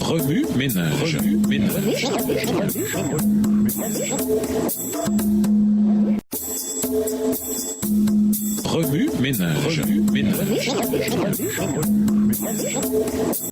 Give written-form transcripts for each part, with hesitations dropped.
Remue ménage. Remue ménage.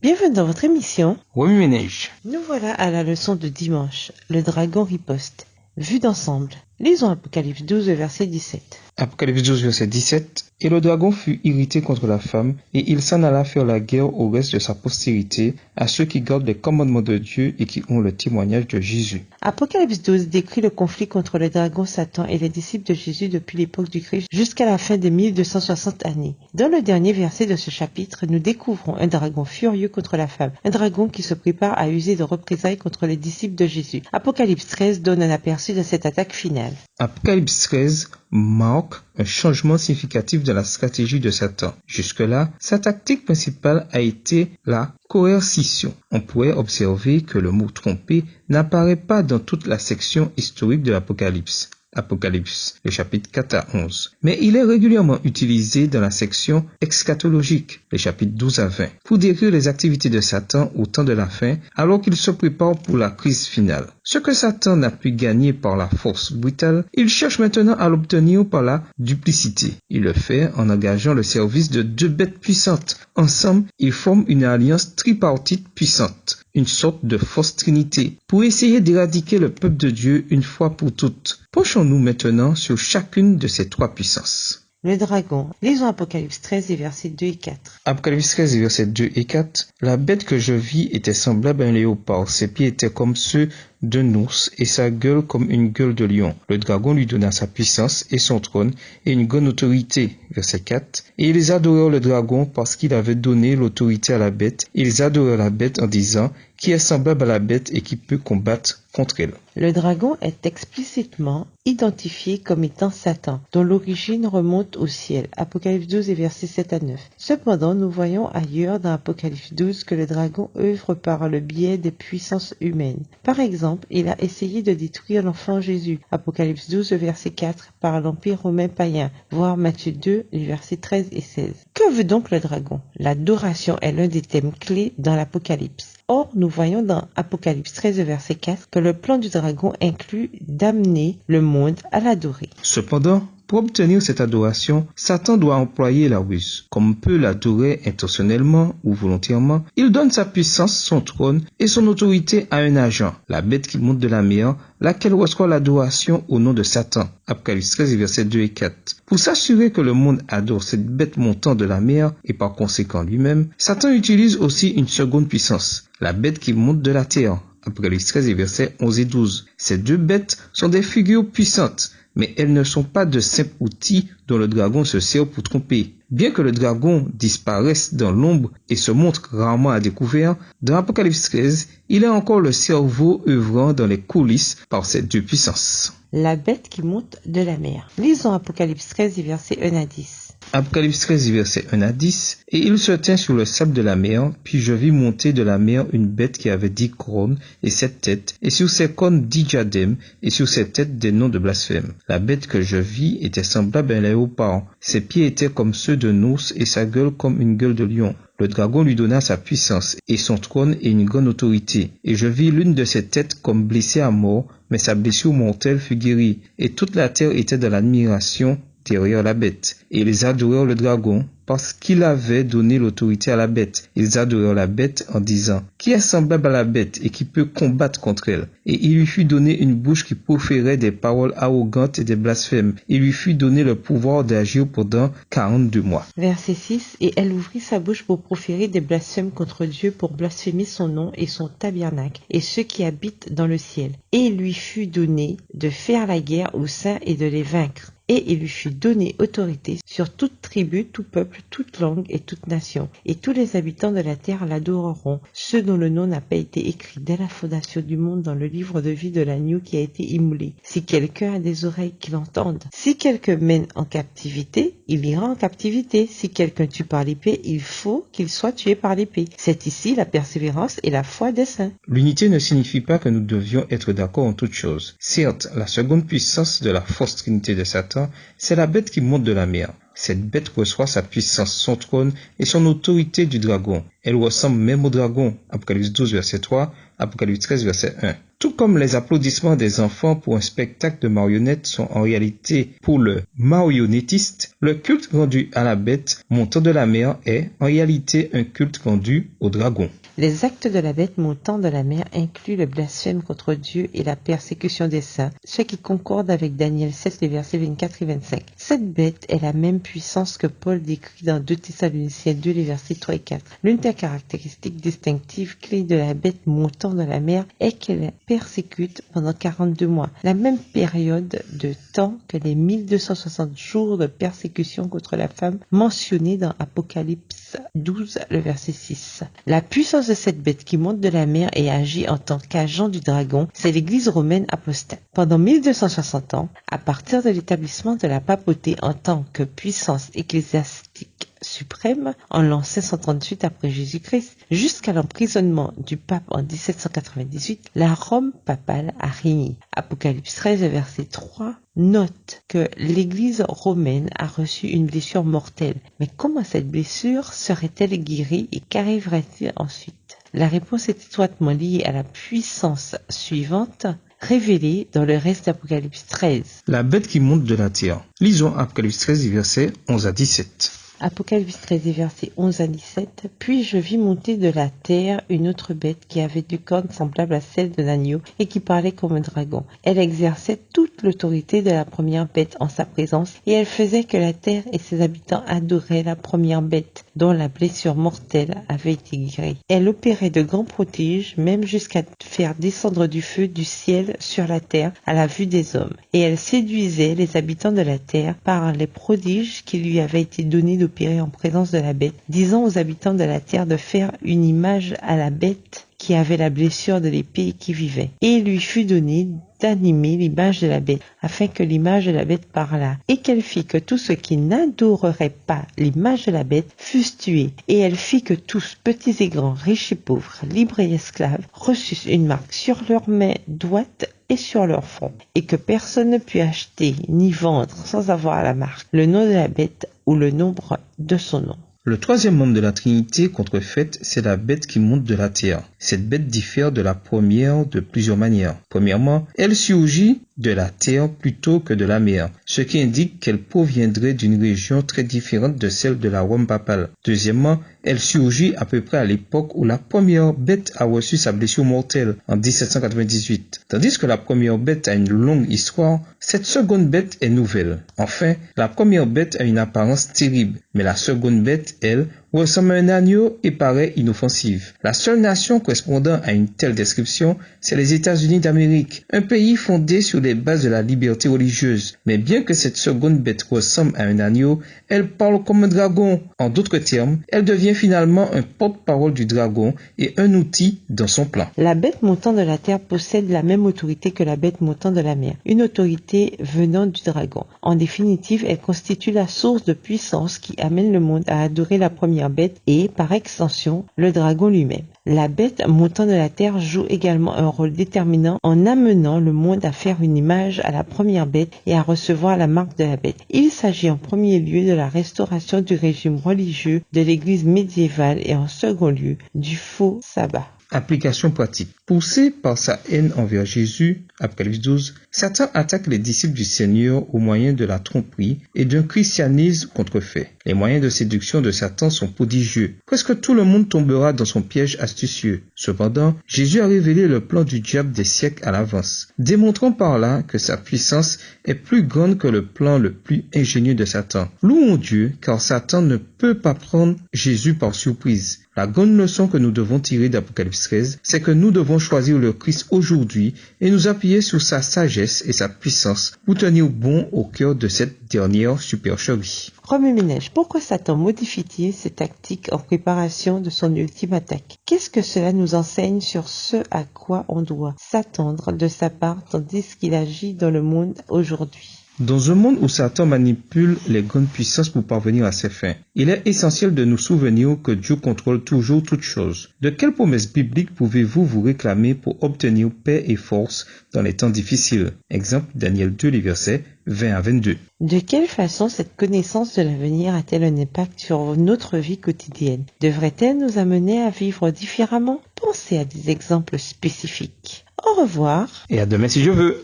Bienvenue dans votre émission. Remue ménage. Nous voilà à la leçon de dimanche. Le dragon riposte. Vue d'ensemble. Lisons Apocalypse 12, verset 17. Apocalypse 12, verset 17. Et le dragon fut irrité contre la femme, et il s'en alla faire la guerre au reste de sa postérité, à ceux qui gardent les commandements de Dieu et qui ont le témoignage de Jésus. Apocalypse 12 décrit le conflit contre le dragon Satan et les disciples de Jésus depuis l'époque du Christ jusqu'à la fin des 1260 années. Dans le dernier verset de ce chapitre, nous découvrons un dragon furieux contre la femme, un dragon qui se prépare à user de représailles contre les disciples de Jésus. Apocalypse 13 donne un aperçu de cette attaque finale. Apocalypse 13 marque un changement significatif de la stratégie de Satan. Jusque-là, sa tactique principale a été la coercition. On pourrait observer que le mot tromper n'apparaît pas dans toute la section historique de l'Apocalypse. Apocalypse, le chapitre 4 à 11. Mais il est régulièrement utilisé dans la section eschatologique, les chapitres 12 à 20, pour décrire les activités de Satan au temps de la fin, alors qu'il se prépare pour la crise finale. Ce que Satan n'a pu gagner par la force brutale, il cherche maintenant à l'obtenir par la duplicité. Il le fait en engageant le service de deux bêtes puissantes. Ensemble, ils forment une alliance tripartite puissante, une sorte de fausse trinité, pour essayer d'éradiquer le peuple de Dieu une fois pour toutes. Penchons-nous maintenant sur chacune de ces trois puissances. Le dragon. Lisons Apocalypse 13 et versets 2 et 4. Apocalypse 13 et versets 2 et 4. La bête que je vis était semblable à un léopard. Ses pieds étaient comme ceux d'un ours et sa gueule comme une gueule de lion. Le dragon lui donna sa puissance et son trône et une grande autorité. Verset 4. Et ils adorèrent le dragon parce qu'il avait donné l'autorité à la bête. Ils adorèrent la bête en disant, qui est semblable à la bête et qui peut combattre contre elle. Le dragon est explicitement identifié comme étant Satan, dont l'origine remonte au ciel. Apocalypse 12 et versets 7 à 9. Cependant, nous voyons ailleurs dans Apocalypse 12 que le dragon œuvre par le biais des puissances humaines. Par exemple, il a essayé de détruire l'enfant Jésus. Apocalypse 12 verset 4 par l'Empire romain païen, voire Matthieu 2, les versets 13 et 16. Que veut donc le dragon? L'adoration est l'un des thèmes clés dans l'Apocalypse. Or, nous voyons dans Apocalypse 13, verset 4, que le plan du dragon inclut d'amener le monde à l'adorer. Cependant, pour obtenir cette adoration, Satan doit employer la ruse. Comme on peut l'adorer intentionnellement ou volontairement, il donne sa puissance, son trône et son autorité à un agent, la bête qui monte de la mer, laquelle reçoit l'adoration au nom de Satan. Apocalypse 13, versets 2 et 4. Pour s'assurer que le monde adore cette bête montant de la mer et par conséquent lui-même, Satan utilise aussi une seconde puissance, la bête qui monte de la terre. Apocalypse 13, versets 11 et 12. Ces deux bêtes sont des figures puissantes, mais elles ne sont pas de simples outils dont le dragon se sert pour tromper. Bien que le dragon disparaisse dans l'ombre et se montre rarement à découvert, dans Apocalypse 13, il est encore le cerveau œuvrant dans les coulisses par ces deux puissances. La bête qui monte de la mer. Lisons Apocalypse 13 versets 1 à 10. Apocalypse 13, versets 1 à 10. Et il se tint sur le sable de la mer, puis je vis monter de la mer une bête qui avait 10 couronnes et 7 têtes, et sur ses cornes 10 diadèmes, et sur ses têtes des noms de blasphème. La bête que je vis était semblable à un léopard. Ses pieds étaient comme ceux d'un ours, et sa gueule comme une gueule de lion. Le dragon lui donna sa puissance, et son trône et une grande autorité. Et je vis l'une de ses têtes comme blessée à mort, mais sa blessure mortelle fut guérie, et toute la terre était dans l'admiration derrière la bête. Et ils adorèrent le dragon, parce qu'il avait donné l'autorité à la bête. Ils adorèrent la bête en disant, qui est semblable à la bête et qui peut combattre contre elle? Et il lui fut donné une bouche qui proférait des paroles arrogantes et des blasphèmes. Il lui fut donné le pouvoir d'agir pendant 42 mois. Verset 6. Et elle ouvrit sa bouche pour proférer des blasphèmes contre Dieu, pour blasphémer son nom et son tabernacle, et ceux qui habitent dans le ciel. Et il lui fut donné de faire la guerre aux saints et de les vaincre. Et il lui fut donné autorité sur toute tribu, tout peuple, toute langue et toute nation. Et tous les habitants de la terre l'adoreront, ceux dont le nom n'a pas été écrit dès la fondation du monde dans le livre de vie de l'agneau qui a été immolé. Si quelqu'un a des oreilles, qu'il entende. Si quelqu'un mène en captivité, il ira en captivité. Si quelqu'un tue par l'épée, il faut qu'il soit tué par l'épée. C'est ici la persévérance et la foi des saints. L'unité ne signifie pas que nous devions être d'accord en toutes choses. Certes, la seconde puissance de la fausse trinité de Satan Satan, c'est la bête qui monte de la mer. Cette bête reçoit sa puissance, son trône et son autorité du dragon. Elle ressemble même au dragon. Apocalypse 12, verset 3, Apocalypse 13, verset 1. Tout comme les applaudissements des enfants pour un spectacle de marionnettes sont en réalité pour le marionnettiste, le culte rendu à la bête montant de la mer est en réalité un culte rendu au dragon. Les actes de la bête montant de la mer incluent le blasphème contre Dieu et la persécution des saints, ce qui concorde avec Daniel 7, les versets 24 et 25. Cette bête est la même puissance que Paul décrit dans 2 Thessaloniciens 2, les versets 3 et 4. L'une des caractéristiques distinctives clés de la bête montant de la mer est qu'elle persécute pendant 42 mois, la même période de temps que les 1260 jours de persécution contre la femme mentionnés dans Apocalypse 12, le verset 6. La puissance de cette bête qui monte de la mer et agit en tant qu'agent du dragon, c'est l'Église romaine apostate. Pendant 1260 ans, à partir de l'établissement de la papauté en tant que puissance ecclésiastique suprême en l'an 538 après Jésus-Christ, jusqu'à l'emprisonnement du pape en 1798, la Rome papale a régné. Apocalypse 13, verset 3 note que l'Église romaine a reçu une blessure mortelle. Mais comment cette blessure serait-elle guérie et qu'arriverait-il ensuite? La réponse est étroitement liée à la puissance suivante, révélée dans le reste d'Apocalypse 13. La bête qui monte de la terre. Lisons Apocalypse 13, versets 11 à 17. Apocalypse 13, versets 11 à 17. Puis je vis monter de la terre une autre bête qui avait du cornes semblable à celle de l'agneau et qui parlait comme un dragon. Elle exerçait toute l'autorité de la première bête en sa présence et elle faisait que la terre et ses habitants adoraient la première bête dont la blessure mortelle avait été guérie. Elle opérait de grands prodiges, même jusqu'à faire descendre du feu du ciel sur la terre à la vue des hommes. Et elle séduisait les habitants de la terre par les prodiges qui lui avaient été donnés d'opérer en présence de la bête, disant aux habitants de la terre de faire une image à la bête qui avait la blessure de l'épée et qui vivait. Et il lui fut donné d'animer l'image de la bête, afin que l'image de la bête parlât, et qu'elle fit que tous ceux qui n'adoreraient pas l'image de la bête fussent tués. Et elle fit que tous, petits et grands, riches et pauvres, libres et esclaves, reçussent une marque sur leurs mains droites et sur leur front, et que personne ne put acheter ni vendre sans avoir la marque, le nom de la bête ou le nombre de son nom. Le troisième membre de la Trinité contrefaite, c'est la bête qui monte de la terre. Cette bête diffère de la première de plusieurs manières. Premièrement, elle surgit de la terre plutôt que de la mer, ce qui indique qu'elle proviendrait d'une région très différente de celle de la Rome papale. Deuxièmement, elle surgit à peu près à l'époque où la première bête a reçu sa blessure mortelle en 1798. Tandis que la première bête a une longue histoire, cette seconde bête est nouvelle. Enfin, la première bête a une apparence terrible, mais la seconde bête, elle, ressemble à un agneau et paraît inoffensive. La seule nation correspondant à une telle description, c'est les États-Unis d'Amérique, un pays fondé sur les bases de la liberté religieuse. Mais bien que cette seconde bête ressemble à un agneau, elle parle comme un dragon. En d'autres termes, elle devient finalement un porte-parole du dragon et un outil dans son plan. La bête montant de la terre possède la même autorité que la bête montant de la mer, une autorité venant du dragon. En définitive, elle constitue la source de puissance qui amène le monde à adorer la première bête et, par extension, le dragon lui-même. La bête montant de la terre joue également un rôle déterminant en amenant le monde à faire une image à la première bête et à recevoir la marque de la bête. Il s'agit en premier lieu de la restauration du régime religieux de l'Église médiévale et en second lieu du faux sabbat. Application pratique. Poussé par sa haine envers Jésus, Apocalypse 12, Satan attaque les disciples du Seigneur au moyen de la tromperie et d'un christianisme contrefait. Les moyens de séduction de Satan sont prodigieux. Presque tout le monde tombera dans son piège astucieux. Cependant, Jésus a révélé le plan du diable des siècles à l'avance, démontrant par là que sa puissance est plus grande que le plan le plus ingénieux de Satan. Louons Dieu, car Satan ne peut pas prendre Jésus par surprise. La grande leçon que nous devons tirer d'Apocalypse 13, c'est que nous devons choisir le Christ aujourd'hui et nous appuyer sur sa sagesse et sa puissance pour tenir bon au cœur de cette dernière supercherie. Remue-ménage, pourquoi Satan modifie-t-il ses tactiques en préparation de son ultime attaque? Qu'est-ce que cela nous enseigne sur ce à quoi on doit s'attendre de sa part tandis qu'il agit dans le monde aujourd'hui? Dans un monde où Satan manipule les grandes puissances pour parvenir à ses fins, il est essentiel de nous souvenir que Dieu contrôle toujours toutes choses. De quelles promesses bibliques pouvez-vous vous réclamer pour obtenir paix et force dans les temps difficiles? Exemple, Daniel 2, les versets 20 à 22. De quelle façon cette connaissance de l'avenir a-t-elle un impact sur notre vie quotidienne? Devrait-elle nous amener à vivre différemment? Pensez à des exemples spécifiques. Au revoir. Et à demain si je veux.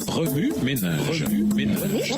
Remue ménage. Remue ménage.